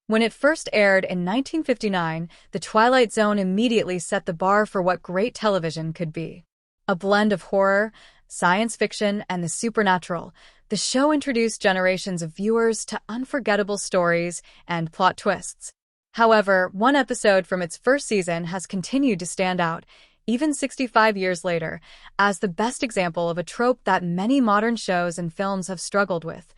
When it first aired in 1959, The Twilight Zone immediately set the bar for what great television could be. A blend of horror, science fiction, and the supernatural, the show introduced generations of viewers to unforgettable stories and plot twists. However, one episode from its first season has continued to stand out, even 65 years later, as the best example of a trope that many modern shows and films have struggled with: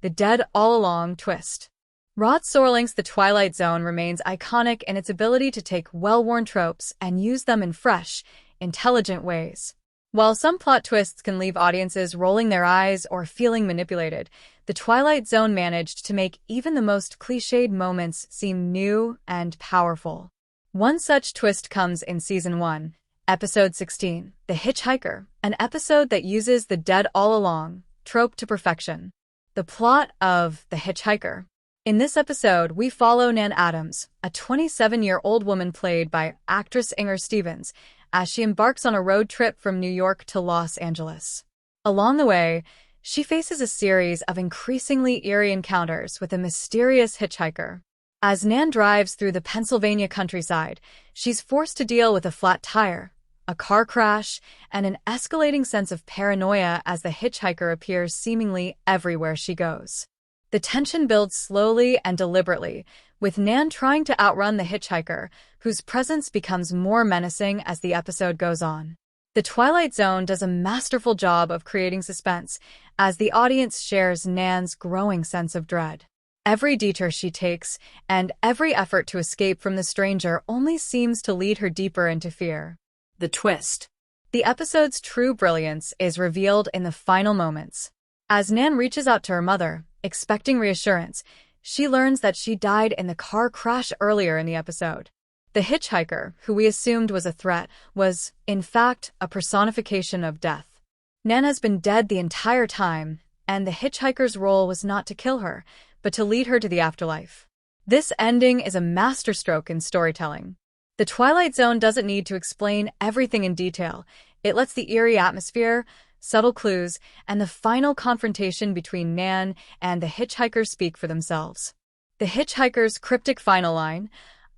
the dead all along twist. Rod Serling's The Twilight Zone remains iconic in its ability to take well-worn tropes and use them in fresh, intelligent ways. While some plot twists can leave audiences rolling their eyes or feeling manipulated, The Twilight Zone managed to make even the most cliched moments seem new and powerful. One such twist comes in Season 1, Episode 16, The Hitchhiker, an episode that uses the dead all along trope to perfection. The plot of The Hitchhiker. In this episode, we follow Nan Adams, a 27-year-old woman played by actress Inger Stevens, as she embarks on a road trip from New York to Los Angeles. Along the way, she faces a series of increasingly eerie encounters with a mysterious hitchhiker. As Nan drives through the Pennsylvania countryside, she's forced to deal with a flat tire, a car crash, and an escalating sense of paranoia as the hitchhiker appears seemingly everywhere she goes. The tension builds slowly and deliberately, with Nan trying to outrun the hitchhiker, whose presence becomes more menacing as the episode goes on. The Twilight Zone does a masterful job of creating suspense, as the audience shares Nan's growing sense of dread. Every detour she takes, and every effort to escape from the stranger only seems to lead her deeper into fear. The twist. The episode's true brilliance is revealed in the final moments. As Nan reaches out to her mother, expecting reassurance, she learns that she died in the car crash earlier in the episode. The hitchhiker, who we assumed was a threat, was, in fact, a personification of death. Nan has been dead the entire time, and the hitchhiker's role was not to kill her, but to lead her to the afterlife. This ending is a masterstroke in storytelling. The Twilight Zone doesn't need to explain everything in detail. It lets the eerie atmosphere, subtle clues, and the final confrontation between Nan and the hitchhiker speak for themselves. The hitchhiker's cryptic final line,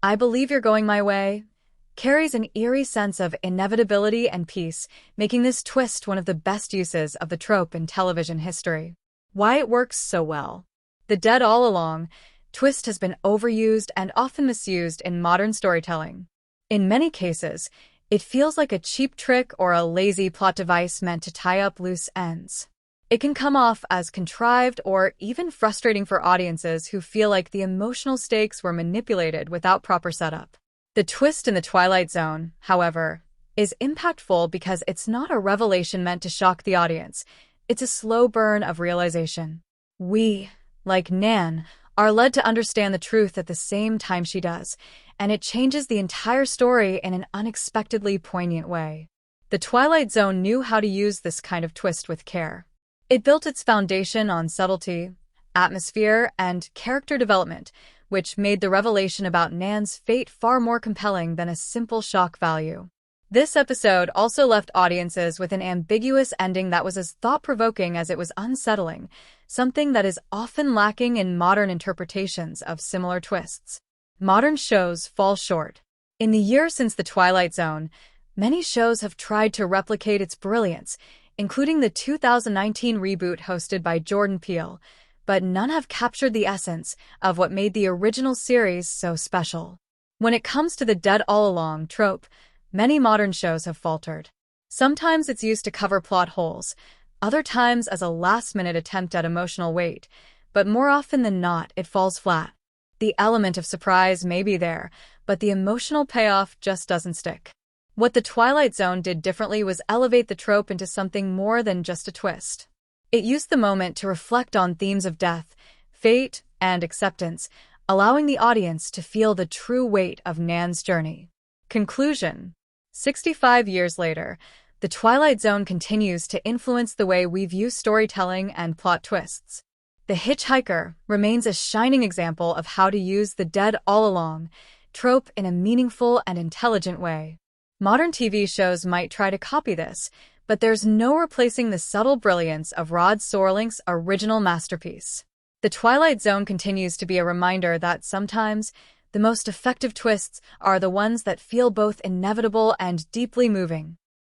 "I believe you're going my way," carries an eerie sense of inevitability and peace, making this twist one of the best uses of the trope in television history. Why it works so well. The dead all along twist has been overused and often misused in modern storytelling. In many cases, it feels like a cheap trick or a lazy plot device meant to tie up loose ends. It can come off as contrived or even frustrating for audiences who feel like the emotional stakes were manipulated without proper setup. The twist in The Twilight Zone, however, is impactful because it's not a revelation meant to shock the audience. It's a slow burn of realization. We, like Nan, are led to understand the truth at the same time she does, and it changes the entire story in an unexpectedly poignant way. The Twilight Zone knew how to use this kind of twist with care. It built its foundation on subtlety, atmosphere, and character development, which made the revelation about Nan's fate far more compelling than a simple shock value. This episode also left audiences with an ambiguous ending that was as thought-provoking as it was unsettling, something that is often lacking in modern interpretations of similar twists. Modern shows fall short. In the years since The Twilight Zone, many shows have tried to replicate its brilliance, including the 2019 reboot hosted by Jordan Peele, but none have captured the essence of what made the original series so special. When it comes to the dead all along trope, many modern shows have faltered. Sometimes it's used to cover plot holes, other times as a last-minute attempt at emotional weight, but more often than not, it falls flat. The element of surprise may be there, but the emotional payoff just doesn't stick. What The Twilight Zone did differently was elevate the trope into something more than just a twist. It used the moment to reflect on themes of death, fate, and acceptance, allowing the audience to feel the true weight of Nan's journey. Conclusion. 65 years later, The Twilight Zone continues to influence the way we view storytelling and plot twists. The Hitchhiker remains a shining example of how to use the dead all along trope in a meaningful and intelligent way. Modern TV shows might try to copy this, but there's no replacing the subtle brilliance of Rod Serling's original masterpiece. The Twilight Zone continues to be a reminder that sometimes the most effective twists are the ones that feel both inevitable and deeply moving.